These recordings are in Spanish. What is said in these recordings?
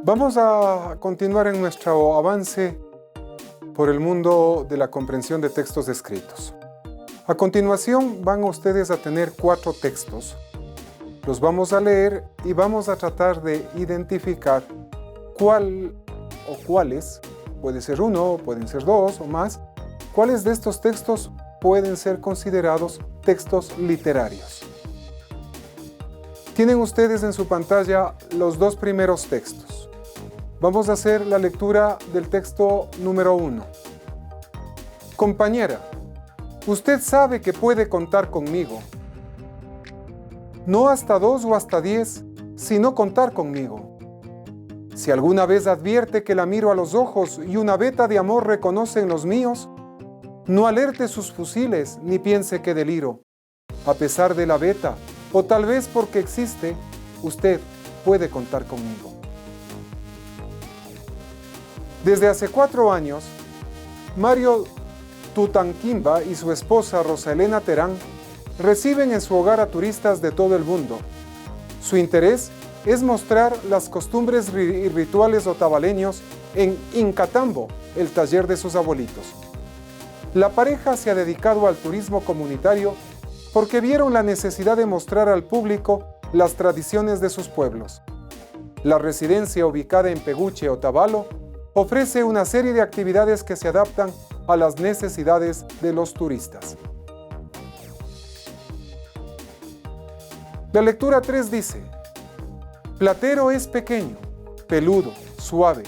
Vamos a continuar en nuestro avance por el mundo de la comprensión de textos escritos. A continuación van ustedes a tener 4 textos. Los vamos a leer y vamos a tratar de identificar cuál o cuáles, puede ser uno, pueden ser 2 o más, cuáles de estos textos pueden ser considerados textos literarios. Tienen ustedes en su pantalla los 2 primeros textos. Vamos a hacer la lectura del texto número 1. Compañera, usted sabe que puede contar conmigo. No hasta 2 o hasta 10, sino contar conmigo. Si alguna vez advierte que la miro a los ojos y una veta de amor reconoce en los míos, no alerte sus fusiles ni piense que deliro. A pesar de la veta, o tal vez porque existe, usted puede contar conmigo. Desde hace 4 años, Mario Tutanquimba y su esposa Rosa Elena Terán reciben en su hogar a turistas de todo el mundo. Su interés es mostrar las costumbres y rituales otavaleños en Incatambo, el taller de sus abuelitos. La pareja se ha dedicado al turismo comunitario porque vieron la necesidad de mostrar al público las tradiciones de sus pueblos. La residencia ubicada en Peguche, Otavalo, ofrece una serie de actividades que se adaptan a las necesidades de los turistas. La lectura 3 dice: Platero es pequeño, peludo, suave,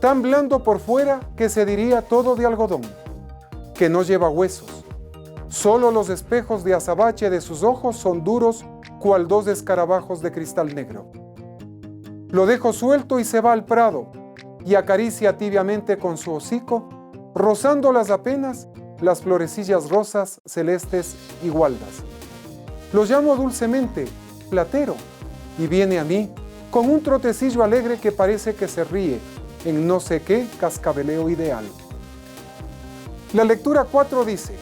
tan blando por fuera que se diría todo de algodón, que no lleva huesos. Solo los espejos de azabache de sus ojos son duros, cual 2 escarabajos de cristal negro. Lo dejo suelto y se va al prado, y acaricia tibiamente con su hocico, rozándolas apenas, las florecillas rosas, celestes y gualdas. Lo llamo dulcemente Platero, y viene a mí con un trotecillo alegre que parece que se ríe en no sé qué cascabeleo ideal. La lectura 4 dice: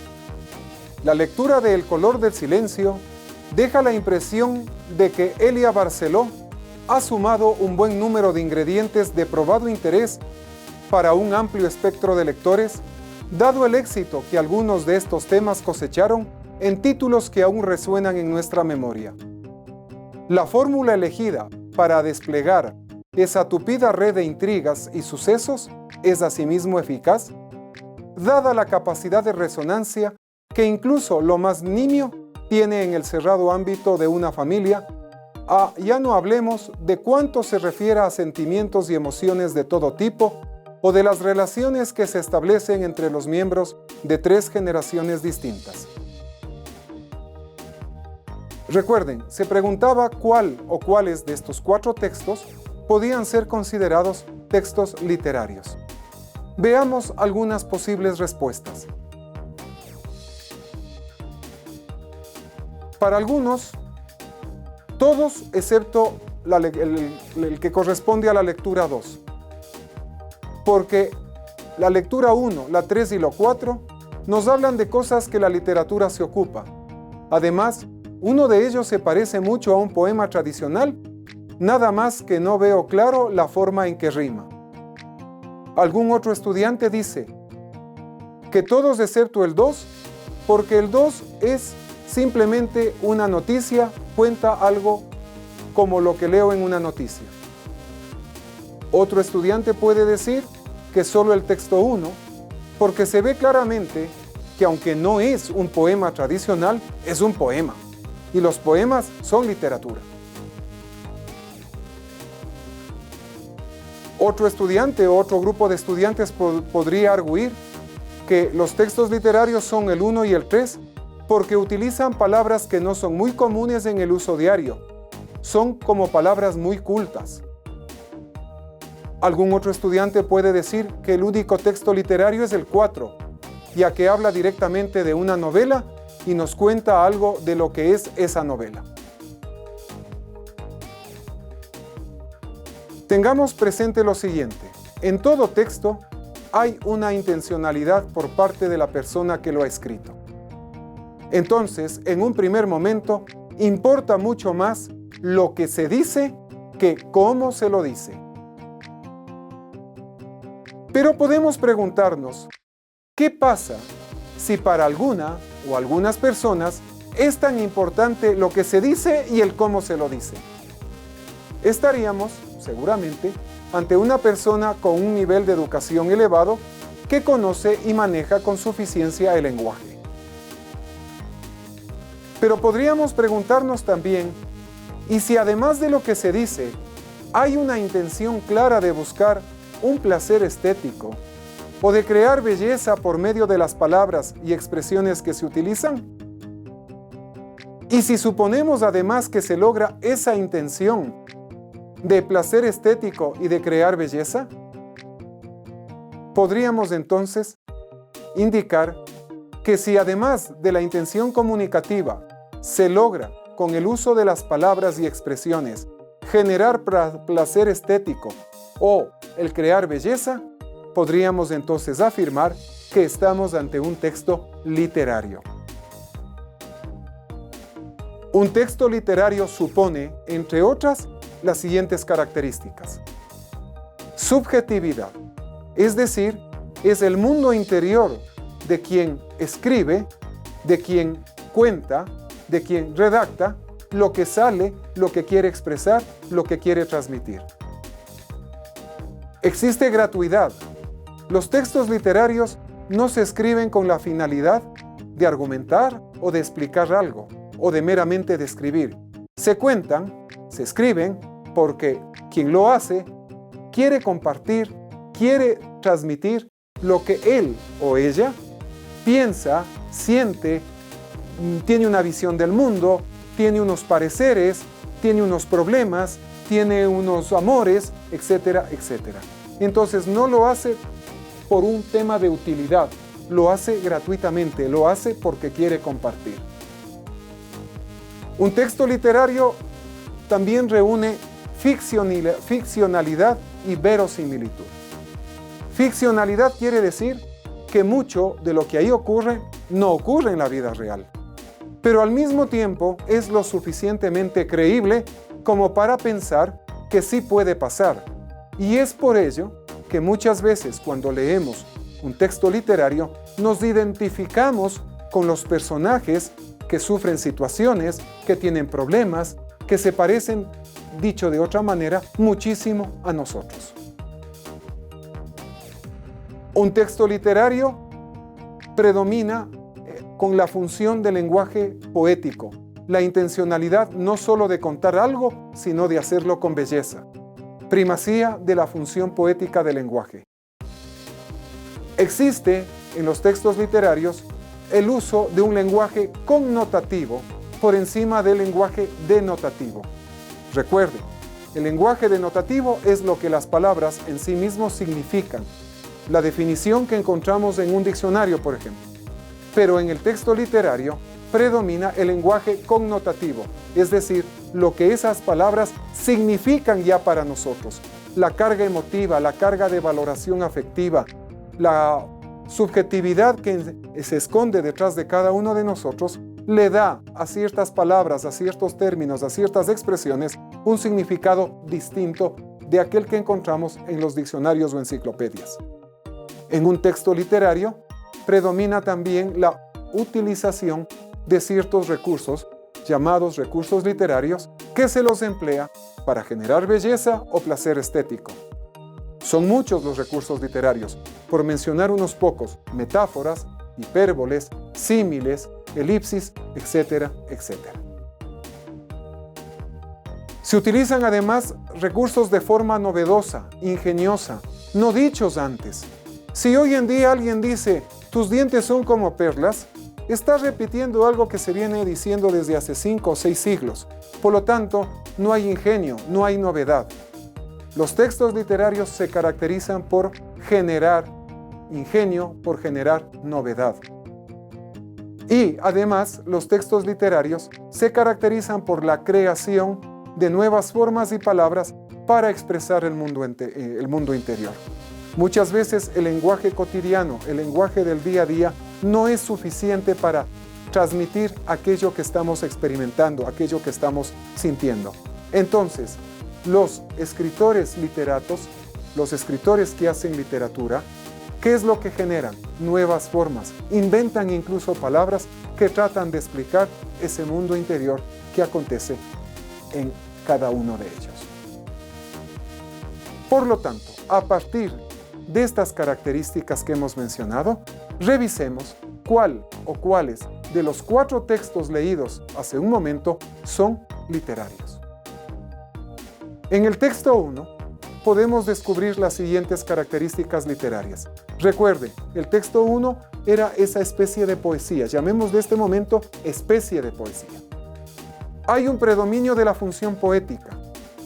la lectura de El color del silencio deja la impresión de que Elia Barceló ha sumado un buen número de ingredientes de probado interés para un amplio espectro de lectores, dado el éxito que algunos de estos temas cosecharon en títulos que aún resuenan en nuestra memoria. La fórmula elegida para desplegar esa tupida red de intrigas y sucesos es asimismo eficaz, dada la capacidad de resonancia que incluso lo más nimio tiene en el cerrado ámbito de una familia, ya no hablemos de cuánto se refiere a sentimientos y emociones de todo tipo o de las relaciones que se establecen entre los miembros de 3 generaciones distintas. Recuerden, se preguntaba cuál o cuáles de estos 4 textos podían ser considerados textos literarios. Veamos algunas posibles respuestas. Para algunos, todos excepto el que corresponde a la lectura 2. Porque la lectura 1, la 3 y la 4 nos hablan de cosas que la literatura se ocupa. Además, uno de ellos se parece mucho a un poema tradicional, nada más que no veo claro la forma en que rima. Algún otro estudiante dice que todos excepto el 2, porque el 2 es simplemente una noticia, cuenta algo como lo que leo en una noticia. Otro estudiante puede decir que solo el texto 1, porque se ve claramente que aunque no es un poema tradicional, es un poema, y los poemas son literatura. Otro estudiante o otro grupo de estudiantes podría arguir que los textos literarios son el 1 y el 3 porque utilizan palabras que no son muy comunes en el uso diario. Son como palabras muy cultas. Algún otro estudiante puede decir que el único texto literario es el 4, ya que habla directamente de una novela y nos cuenta algo de lo que es esa novela. Tengamos presente lo siguiente: en todo texto hay una intencionalidad por parte de la persona que lo ha escrito. Entonces, en un primer momento, importa mucho más lo que se dice que cómo se lo dice. Pero podemos preguntarnos, ¿qué pasa si para alguna o algunas personas es tan importante lo que se dice y el cómo se lo dice? Estaríamos, seguramente, ante una persona con un nivel de educación elevado que conoce y maneja con suficiencia el lenguaje. Pero podríamos preguntarnos también, ¿y si además de lo que se dice, hay una intención clara de buscar un placer estético o de crear belleza por medio de las palabras y expresiones que se utilizan? Y si suponemos además que se logra esa intención de placer estético y de crear belleza, podríamos entonces indicar que si además de la intención comunicativa se logra con el uso de las palabras y expresiones generar placer estético o el crear belleza, podríamos entonces afirmar que estamos ante un texto literario. Un texto literario supone, entre otras, las siguientes características. Subjetividad, es decir, es el mundo interior de quien escribe, de quien cuenta, de quien redacta, lo que sale, lo que quiere expresar, lo que quiere transmitir. Existe gratuidad. Los textos literarios no se escriben con la finalidad de argumentar o de explicar algo, o de meramente describir. Se cuentan, se escriben, porque quien lo hace quiere compartir, quiere transmitir lo que él o ella piensa, siente, tiene una visión del mundo, tiene unos pareceres, tiene unos problemas, tiene unos amores, etcétera, etcétera. Entonces no lo hace por un tema de utilidad, lo hace gratuitamente, lo hace porque quiere compartir. Un texto literario también reúne ficcionalidad y verosimilitud. Ficcionalidad quiere decir que mucho de lo que ahí ocurre no ocurre en la vida real, pero al mismo tiempo es lo suficientemente creíble como para pensar que sí puede pasar. Y es por ello que muchas veces cuando leemos un texto literario nos identificamos con los personajes que sufren situaciones, que tienen problemas, que se parecen, dicho de otra manera, muchísimo a nosotros. Un texto literario predomina con la función del lenguaje poético, la intencionalidad no solo de contar algo, sino de hacerlo con belleza. Primacía de la función poética del lenguaje. Existe en los textos literarios el uso de un lenguaje connotativo por encima del lenguaje denotativo. Recuerden, el lenguaje denotativo es lo que las palabras en sí mismos significan, la definición que encontramos en un diccionario, por ejemplo. Pero en el texto literario predomina el lenguaje connotativo, es decir, lo que esas palabras significan ya para nosotros. La carga emotiva, la carga de valoración afectiva, la subjetividad que se esconde detrás de cada uno de nosotros, le da a ciertas palabras, a ciertos términos, a ciertas expresiones, un significado distinto de aquel que encontramos en los diccionarios o enciclopedias. En un texto literario predomina también la utilización de ciertos recursos, llamados recursos literarios, que se los emplea para generar belleza o placer estético. Son muchos los recursos literarios, por mencionar unos pocos: metáforas, hipérboles, símiles, elipsis, etcétera, etcétera. Se utilizan además recursos de forma novedosa, ingeniosa, no dichos antes. Si hoy en día alguien dice, tus dientes son como perlas, está repitiendo algo que se viene diciendo desde hace 5 o 6 siglos. Por lo tanto, no hay ingenio, no hay novedad. Los textos literarios se caracterizan por generar ingenio, por generar novedad. Y además, los textos literarios se caracterizan por la creación de nuevas formas y palabras para expresar el mundo interior. Muchas veces el lenguaje cotidiano, el lenguaje del día a día, no es suficiente para transmitir aquello que estamos experimentando, aquello que estamos sintiendo. Entonces, los escritores literatos los escritores que hacen literatura, ¿qué es lo que generan? Nuevas formas, inventan incluso palabras que tratan de explicar ese mundo interior que acontece en cada uno de ellos. Por lo tanto, a partir de estas características que hemos mencionado, revisemos cuál o cuáles de los 4 textos leídos hace un momento son literarios. En el texto 1 podemos descubrir las siguientes características literarias. Recuerde, el texto 1 era esa especie de poesía, llamemos de este momento especie de poesía. Hay un predominio de la función poética,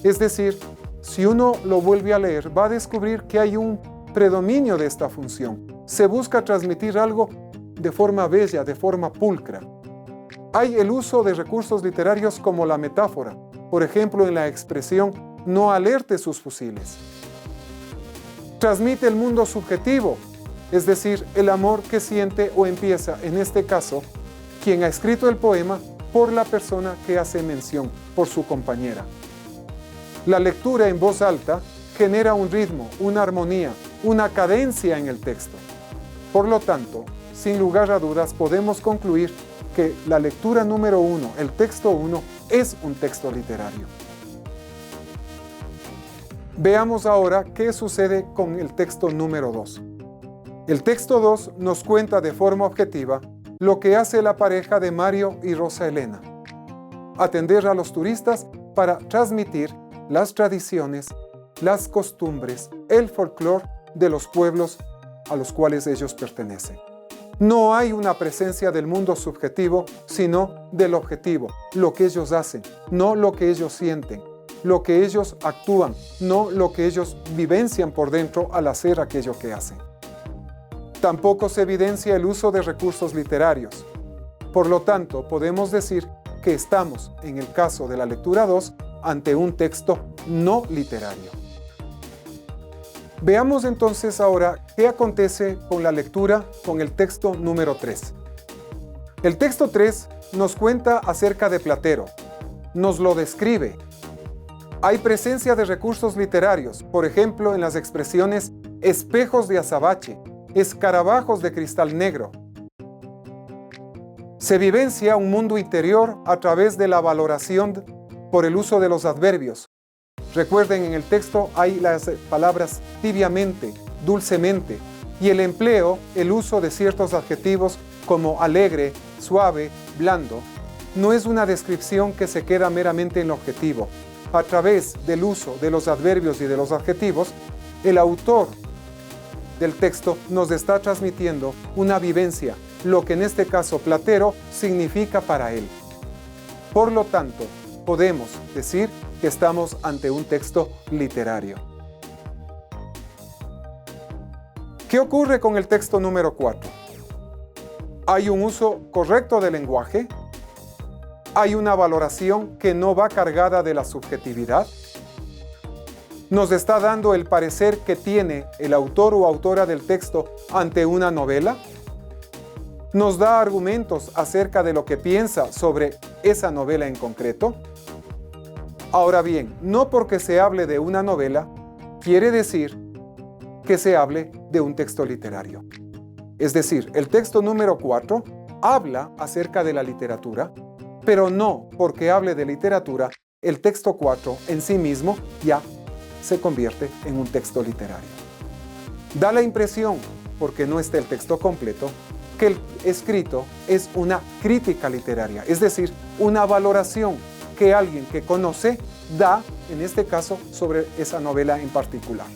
es decir, si uno lo vuelve a leer, va a descubrir que hay un predominio de esta función. Se busca transmitir algo de forma bella, de forma pulcra. Hay el uso de recursos literarios como la metáfora, por ejemplo en la expresión "no alerte sus fusiles". Transmite el mundo subjetivo, es decir, el amor que siente o empieza, en este caso, quien ha escrito el poema, por la persona que hace mención, por su compañera. La lectura en voz alta genera un ritmo, una armonía, una cadencia en el texto. Por lo tanto, sin lugar a dudas, podemos concluir que la lectura número 1, el texto 1, es un texto literario. Veamos ahora qué sucede con el texto número 2. El texto 2 nos cuenta de forma objetiva lo que hace la pareja de Mario y Rosa Elena: atender a los turistas para transmitir las tradiciones, las costumbres, el folclore de los pueblos a los cuales ellos pertenecen. No hay una presencia del mundo subjetivo, sino del objetivo, lo que ellos hacen, no lo que ellos sienten, lo que ellos actúan, no lo que ellos vivencian por dentro al hacer aquello que hacen. Tampoco se evidencia el uso de recursos literarios. Por lo tanto, podemos decir que estamos, en el caso de la lectura 2, ante un texto no literario. Veamos entonces ahora qué acontece con la lectura con el texto número 3. El texto 3 nos cuenta acerca de Platero, nos lo describe. Hay presencia de recursos literarios, por ejemplo en las expresiones espejos de azabache, escarabajos de cristal negro. Se vivencia un mundo interior a través de la valoración por el uso de los adverbios. Recuerden, en el texto hay las palabras tibiamente, dulcemente, y el empleo, el uso de ciertos adjetivos como alegre, suave, blando, no es una descripción que se queda meramente en lo objetivo. A través del uso de los adverbios y de los adjetivos, el autor del texto nos está transmitiendo una vivencia, lo que en este caso Platero significa para él. Por lo tanto, podemos decir que estamos ante un texto literario. ¿Qué ocurre con el texto número 4? Hay un uso correcto del lenguaje, hay una valoración que no va cargada de la subjetividad, nos está dando el parecer que tiene el autor o autora del texto ante una novela, nos da argumentos acerca de lo que piensa sobre esa novela en concreto. Ahora bien, no porque se hable de una novela, quiere decir que se hable de un texto literario. Es decir, el texto número 4 habla acerca de la literatura, pero no porque hable de literatura, el texto 4 en sí mismo ya se convierte en un texto literario. Da la impresión, porque no está el texto completo, que el escrito es una crítica literaria, es decir, una valoración que alguien que conoce da, en este caso, sobre esa novela en particular.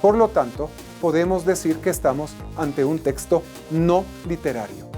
Por lo tanto, podemos decir que estamos ante un texto no literario.